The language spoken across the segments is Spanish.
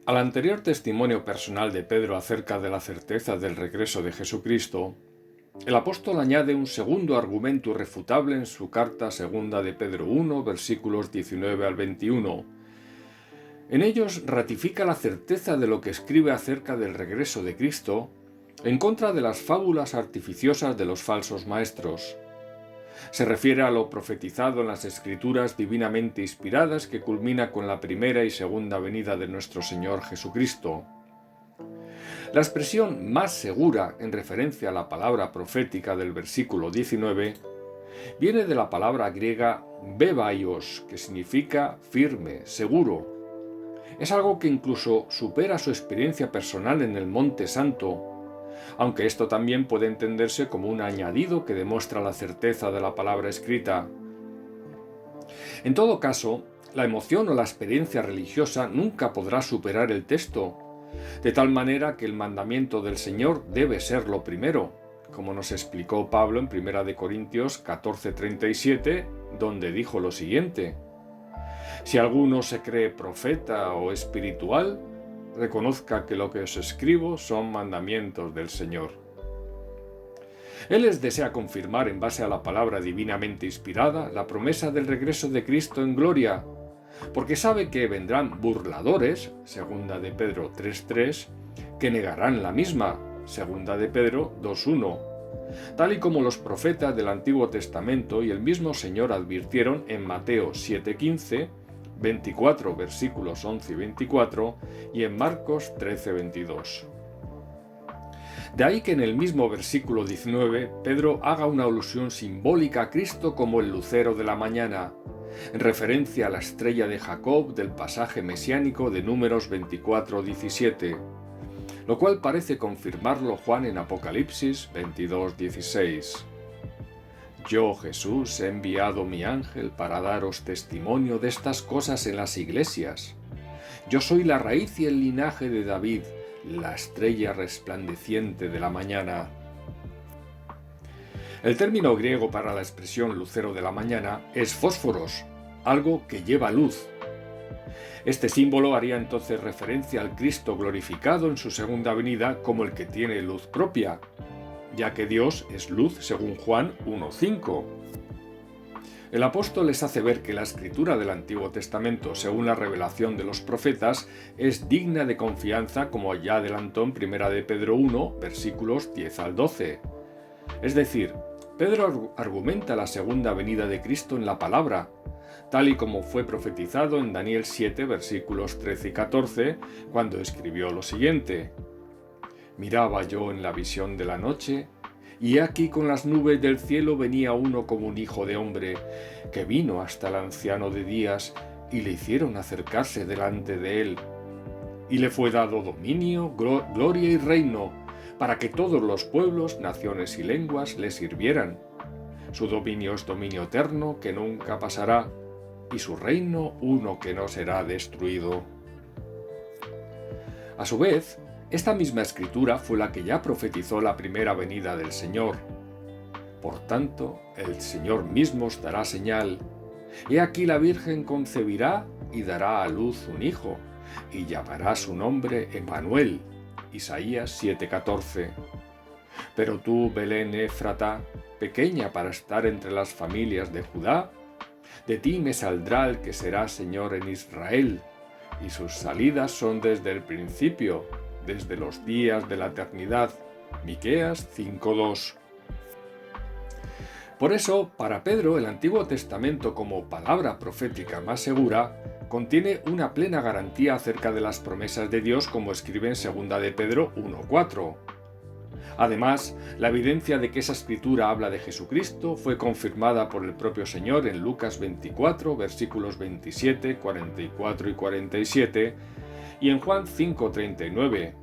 Al anterior testimonio personal de Pedro acerca de la certeza del regreso de Jesucristo, el apóstol añade un segundo argumento irrefutable en su carta segunda de Pedro 1, versículos 19 al 21. En ellos ratifica la certeza de lo que escribe acerca del regreso de Cristo en contra de las fábulas artificiosas de los falsos maestros. Se refiere a lo profetizado en las Escrituras divinamente inspiradas que culmina con la primera y segunda venida de nuestro Señor Jesucristo. La expresión más segura en referencia a la palabra profética del versículo 19 viene de la palabra griega bebaios, que significa firme, seguro. Es algo que incluso supera su experiencia personal en el Monte Santo, aunque esto también puede entenderse como un añadido que demuestra la certeza de la palabra escrita. En todo caso, la emoción o la experiencia religiosa nunca podrá superar el texto, de tal manera que el mandamiento del Señor debe ser lo primero, como nos explicó Pablo en 1 Corintios 14:37, donde dijo lo siguiente: si alguno se cree profeta o espiritual, reconozca que lo que os escribo son mandamientos del Señor. Él les desea confirmar en base a la palabra divinamente inspirada la promesa del regreso de Cristo en gloria, porque sabe que vendrán burladores, segunda de Pedro 3:3, que negarán la misma, segunda de Pedro 2:1, tal y como los profetas del Antiguo Testamento y el mismo Señor advirtieron en Mateo 7:15, 24 versículos 11 y 24 y en Marcos 13:22. De ahí que en el mismo versículo 19 Pedro haga una alusión simbólica a Cristo como el lucero de la mañana, en referencia a la estrella de Jacob del pasaje mesiánico de Números 24:17, lo cual parece confirmarlo Juan en Apocalipsis 22:16. Yo, Jesús, he enviado mi ángel para daros testimonio de estas cosas en las iglesias. Yo soy la raíz y el linaje de David, la estrella resplandeciente de la mañana. El término griego para la expresión lucero de la mañana es fósforos, algo que lleva luz. Este símbolo haría entonces referencia al Cristo glorificado en su segunda venida como el que tiene luz propia, ya que Dios es luz según Juan 1:5. El apóstol les hace ver que la escritura del Antiguo Testamento, según la revelación de los profetas, es digna de confianza, como ya adelantó en 1 de Pedro 1, versículos 10 al 12. Es decir, Pedro argumenta la segunda venida de Cristo en la palabra, tal y como fue profetizado en Daniel 7, versículos 13 y 14, cuando escribió lo siguiente: miraba yo en la visión de la noche, y aquí con las nubes del cielo venía uno como un hijo de hombre, que vino hasta el anciano de días, y le hicieron acercarse delante de él. Y le fue dado dominio, gloria y reino, para que todos los pueblos, naciones y lenguas le sirvieran. Su dominio es dominio eterno, que nunca pasará, y su reino uno que no será destruido. A su vez, esta misma escritura fue la que ya profetizó la primera venida del Señor. Por tanto, el Señor mismo os dará señal. He aquí la Virgen concebirá y dará a luz un hijo, y llamará su nombre Emmanuel. Isaías 7:14. Pero tú, Belén Éfrata, pequeña para estar entre las familias de Judá, de ti me saldrá el que será Señor en Israel, y sus salidas son desde el principio, desde los días de la eternidad. Miqueas 5:2. Por eso, para Pedro, el Antiguo Testamento como palabra profética más segura contiene una plena garantía acerca de las promesas de Dios, como escribe en 2 de Pedro 1:4. Además, la evidencia de que esa escritura habla de Jesucristo fue confirmada por el propio Señor en Lucas 24, versículos 27, 44 y 47, y en Juan 5:39,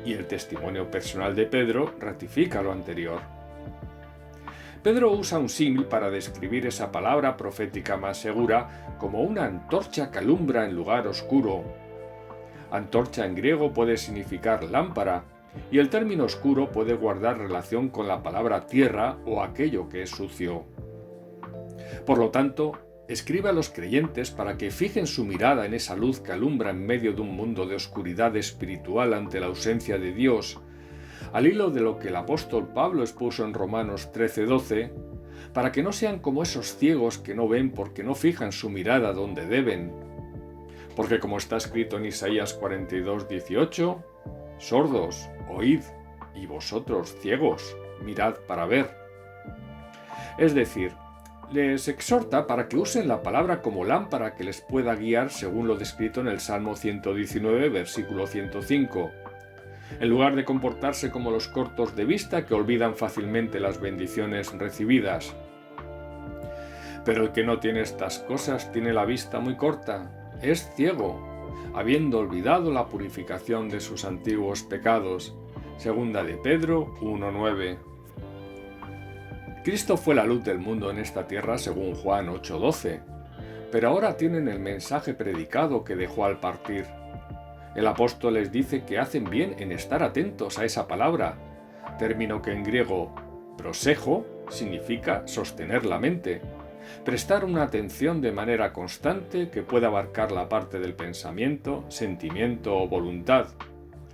y el testimonio personal de Pedro ratifica lo anterior. Pedro usa un símil para describir esa palabra profética más segura como una antorcha que alumbra en lugar oscuro. Antorcha en griego puede significar lámpara, y el término oscuro puede guardar relación con la palabra tierra o aquello que es sucio. Por lo tanto, escribe a los creyentes para que fijen su mirada en esa luz que alumbra en medio de un mundo de oscuridad espiritual ante la ausencia de Dios, al hilo de lo que el apóstol Pablo expuso en Romanos 13:12, para que no sean como esos ciegos que no ven porque no fijan su mirada donde deben. Porque como está escrito en Isaías 42:18, sordos, oíd, y vosotros, ciegos, mirad para ver. Es decir, les exhorta para que usen la palabra como lámpara que les pueda guiar según lo descrito en el Salmo 119, versículo 105, en lugar de comportarse como los cortos de vista que olvidan fácilmente las bendiciones recibidas. Pero el que no tiene estas cosas tiene la vista muy corta, es ciego, habiendo olvidado la purificación de sus antiguos pecados. Segunda de Pedro 1:9. Cristo fue la luz del mundo en esta tierra según Juan 8:12, pero ahora tienen el mensaje predicado que dejó al partir. El apóstol les dice que hacen bien en estar atentos a esa palabra, término que en griego prosejo significa sostener la mente, prestar una atención de manera constante que pueda abarcar la parte del pensamiento, sentimiento o voluntad,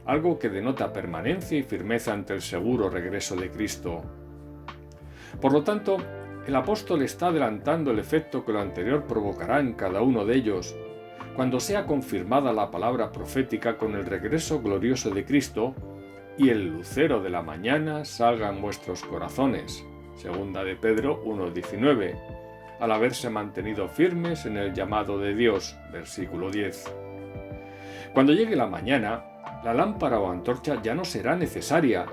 algo que denota permanencia y firmeza ante el seguro regreso de Cristo. Por lo tanto, el apóstol está adelantando el efecto que lo anterior provocará en cada uno de ellos, cuando sea confirmada la palabra profética con el regreso glorioso de Cristo y el lucero de la mañana salga en vuestros corazones. Segunda de Pedro 1:19, al haberse mantenido firmes en el llamado de Dios. Versículo 10. Cuando llegue la mañana, la lámpara o antorcha ya no será necesaria,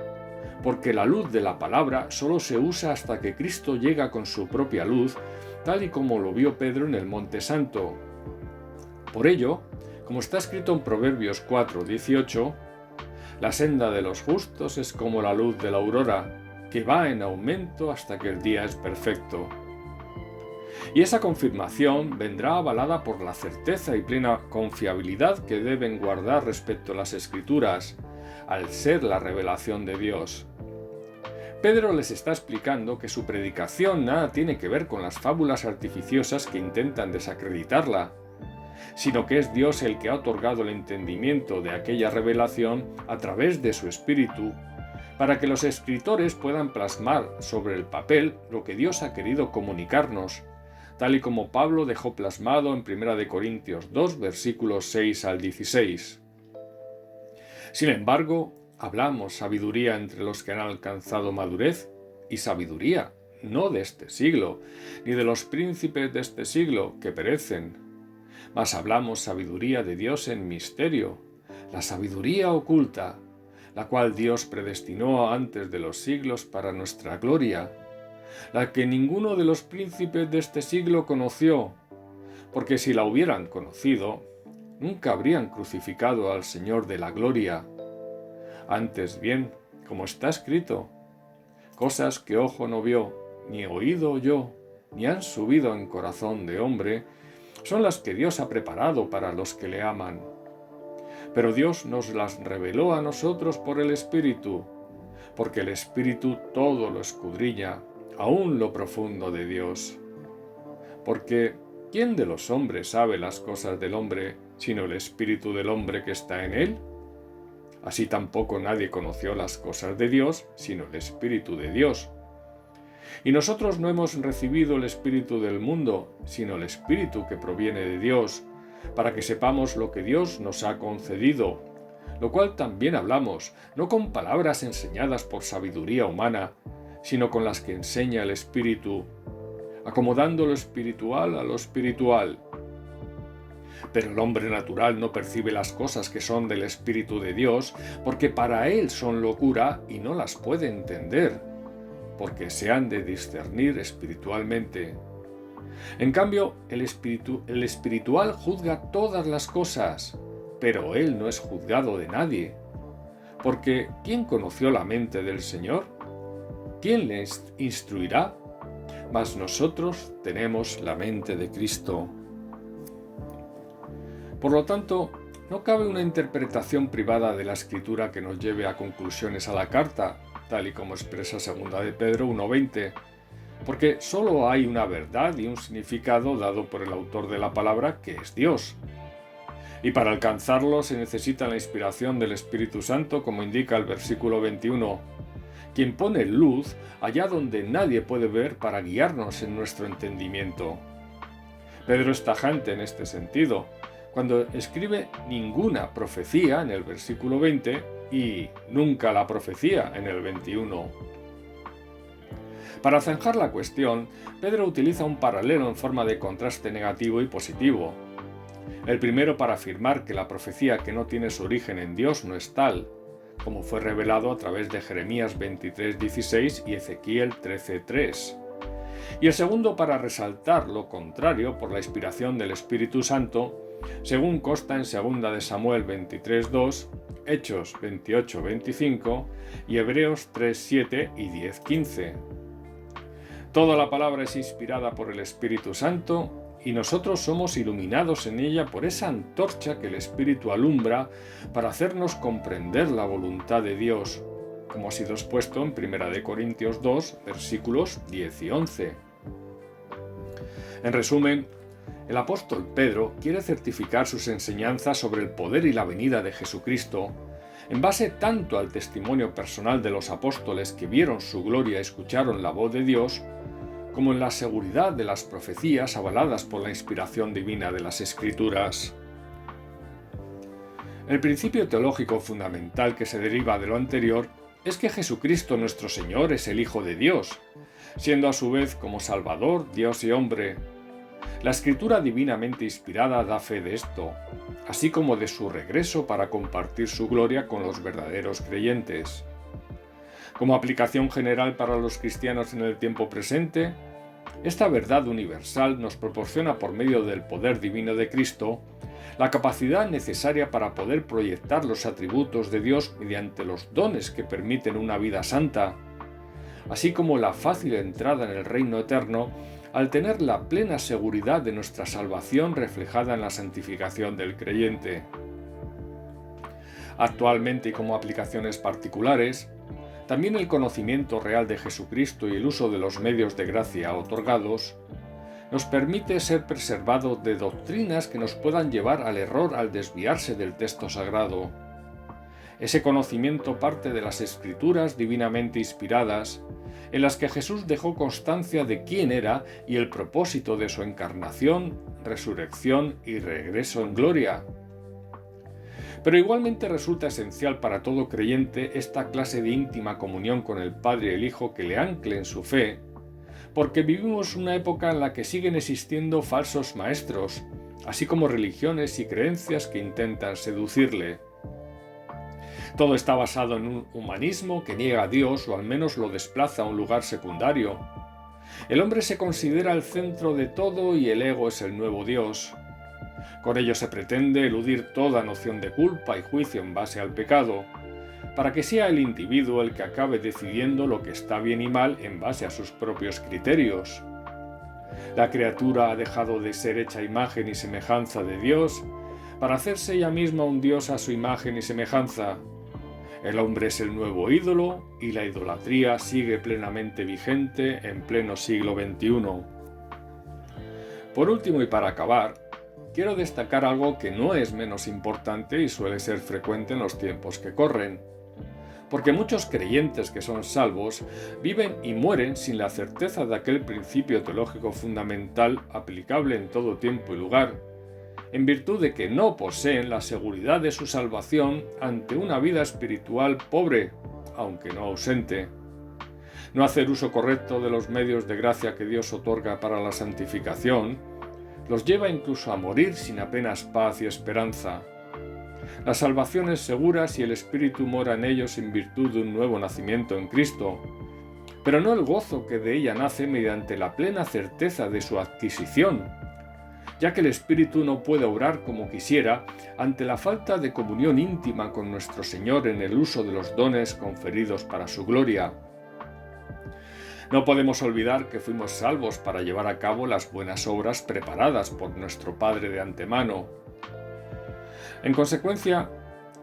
porque la luz de la palabra solo se usa hasta que Cristo llega con su propia luz, tal y como lo vio Pedro en el Monte Santo. Por ello, como está escrito en Proverbios 4:18, la senda de los justos es como la luz de la aurora, que va en aumento hasta que el día es perfecto. Y esa confirmación vendrá avalada por la certeza y plena confiabilidad que deben guardar respecto a las Escrituras, al ser la revelación de Dios. Pedro les está explicando que su predicación nada tiene que ver con las fábulas artificiosas que intentan desacreditarla, sino que es Dios el que ha otorgado el entendimiento de aquella revelación a través de su Espíritu, para que los escritores puedan plasmar sobre el papel lo que Dios ha querido comunicarnos, tal y como Pablo dejó plasmado en 1 Corintios 2, versículos 6 al 16. Sin embargo, hablamos sabiduría entre los que han alcanzado madurez, y sabiduría no de este siglo, ni de los príncipes de este siglo que perecen, mas hablamos sabiduría de Dios en misterio, la sabiduría oculta, la cual Dios predestinó antes de los siglos para nuestra gloria, la que ninguno de los príncipes de este siglo conoció, porque si la hubieran conocido, nunca habrían crucificado al Señor de la gloria. Antes bien, como está escrito, cosas que ojo no vio, ni oído oyó, ni han subido en corazón de hombre, son las que Dios ha preparado para los que le aman. Pero Dios nos las reveló a nosotros por el Espíritu, porque el Espíritu todo lo escudriña, aún lo profundo de Dios. Porque ¿quién de los hombres sabe las cosas del hombre, sino el Espíritu del hombre que está en él? Así tampoco nadie conoció las cosas de Dios, sino el Espíritu de Dios. Y nosotros no hemos recibido el Espíritu del mundo, sino el Espíritu que proviene de Dios, para que sepamos lo que Dios nos ha concedido, lo cual también hablamos, no con palabras enseñadas por sabiduría humana, sino con las que enseña el Espíritu, acomodando lo espiritual a lo espiritual. Pero el hombre natural no percibe las cosas que son del Espíritu de Dios, porque para él son locura y no las puede entender, porque se han de discernir espiritualmente. En cambio, el espiritual juzga todas las cosas, pero él no es juzgado de nadie. Porque ¿quién conoció la mente del Señor? ¿Quién le instruirá? Mas nosotros tenemos la mente de Cristo. Por lo tanto, no cabe una interpretación privada de la Escritura que nos lleve a conclusiones a la carta, tal y como expresa 2 de Pedro 1:20, porque solo hay una verdad y un significado dado por el autor de la palabra, que es Dios. Y para alcanzarlo se necesita la inspiración del Espíritu Santo, como indica el versículo 21, quien pone luz allá donde nadie puede ver para guiarnos en nuestro entendimiento. Pedro es tajante en este sentido, cuando escribe ninguna profecía en el versículo 20 y nunca la profecía en el 21. Para zanjar la cuestión, Pedro utiliza un paralelo en forma de contraste negativo y positivo. El primero para afirmar que la profecía que no tiene su origen en Dios no es tal, como fue revelado a través de Jeremías 23:16 y Ezequiel 13:3. Y el segundo para resaltar lo contrario por la inspiración del Espíritu Santo, según consta en 2 de Samuel 23:2, Hechos 28:25 y Hebreos 3:7 y 10:15. Toda la palabra es inspirada por el Espíritu Santo y nosotros somos iluminados en ella por esa antorcha que el Espíritu alumbra para hacernos comprender la voluntad de Dios, como ha sido expuesto en 1 Corintios 2, versículos 10 y 11. En resumen, el apóstol Pedro quiere certificar sus enseñanzas sobre el poder y la venida de Jesucristo en base tanto al testimonio personal de los apóstoles que vieron su gloria y escucharon la voz de Dios, como en la seguridad de las profecías avaladas por la inspiración divina de las Escrituras. El principio teológico fundamental que se deriva de lo anterior es que Jesucristo nuestro Señor es el Hijo de Dios, siendo a su vez como Salvador, Dios y hombre. La Escritura divinamente inspirada da fe de esto, así como de su regreso para compartir su gloria con los verdaderos creyentes. Como aplicación general para los cristianos en el tiempo presente, esta verdad universal nos proporciona por medio del poder divino de Cristo la capacidad necesaria para poder proyectar los atributos de Dios mediante los dones que permiten una vida santa, así como la fácil entrada en el reino eterno al tener la plena seguridad de nuestra salvación reflejada en la santificación del creyente. Actualmente y como aplicaciones particulares, también el conocimiento real de Jesucristo y el uso de los medios de gracia otorgados nos permite ser preservados de doctrinas que nos puedan llevar al error al desviarse del texto sagrado. Ese conocimiento parte de las Escrituras divinamente inspiradas, en las que Jesús dejó constancia de quién era y el propósito de su encarnación, resurrección y regreso en gloria. Pero igualmente resulta esencial para todo creyente esta clase de íntima comunión con el Padre y el Hijo que le ancle en su fe, porque vivimos una época en la que siguen existiendo falsos maestros, así como religiones y creencias que intentan seducirle. Todo está basado en un humanismo que niega a Dios o al menos lo desplaza a un lugar secundario. El hombre se considera el centro de todo y el ego es el nuevo Dios. Con ello se pretende eludir toda noción de culpa y juicio en base al pecado, para que sea el individuo el que acabe decidiendo lo que está bien y mal en base a sus propios criterios. La criatura ha dejado de ser hecha imagen y semejanza de Dios para hacerse ella misma un Dios a su imagen y semejanza. El hombre es el nuevo ídolo y la idolatría sigue plenamente vigente en pleno siglo XXI. Por último y para acabar, quiero destacar algo que no es menos importante y suele ser frecuente en los tiempos que corren. Porque muchos creyentes que son salvos viven y mueren sin la certeza de aquel principio teológico fundamental aplicable en todo tiempo y lugar, en virtud de que no poseen la seguridad de su salvación ante una vida espiritual pobre, aunque no ausente. No hacer uso correcto de los medios de gracia que Dios otorga para la santificación los lleva incluso a morir sin apenas paz y esperanza. La salvación es segura si el Espíritu mora en ellos en virtud de un nuevo nacimiento en Cristo, pero no el gozo que de ella nace mediante la plena certeza de su adquisición, ya que el Espíritu no puede obrar como quisiera ante la falta de comunión íntima con nuestro Señor en el uso de los dones conferidos para su gloria. No podemos olvidar que fuimos salvos para llevar a cabo las buenas obras preparadas por nuestro Padre de antemano. En consecuencia,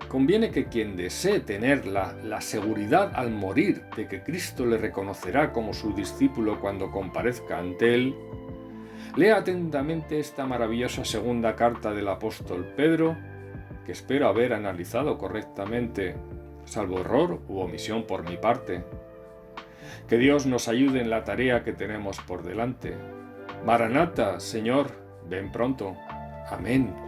Conviene que quien desee tener la seguridad al morir de que Cristo le reconocerá como su discípulo cuando comparezca ante él, lea atentamente esta maravillosa segunda carta del apóstol Pedro, que espero haber analizado correctamente, salvo error u omisión por mi parte. Que Dios nos ayude en la tarea que tenemos por delante. Maranata, Señor, ven pronto. Amén.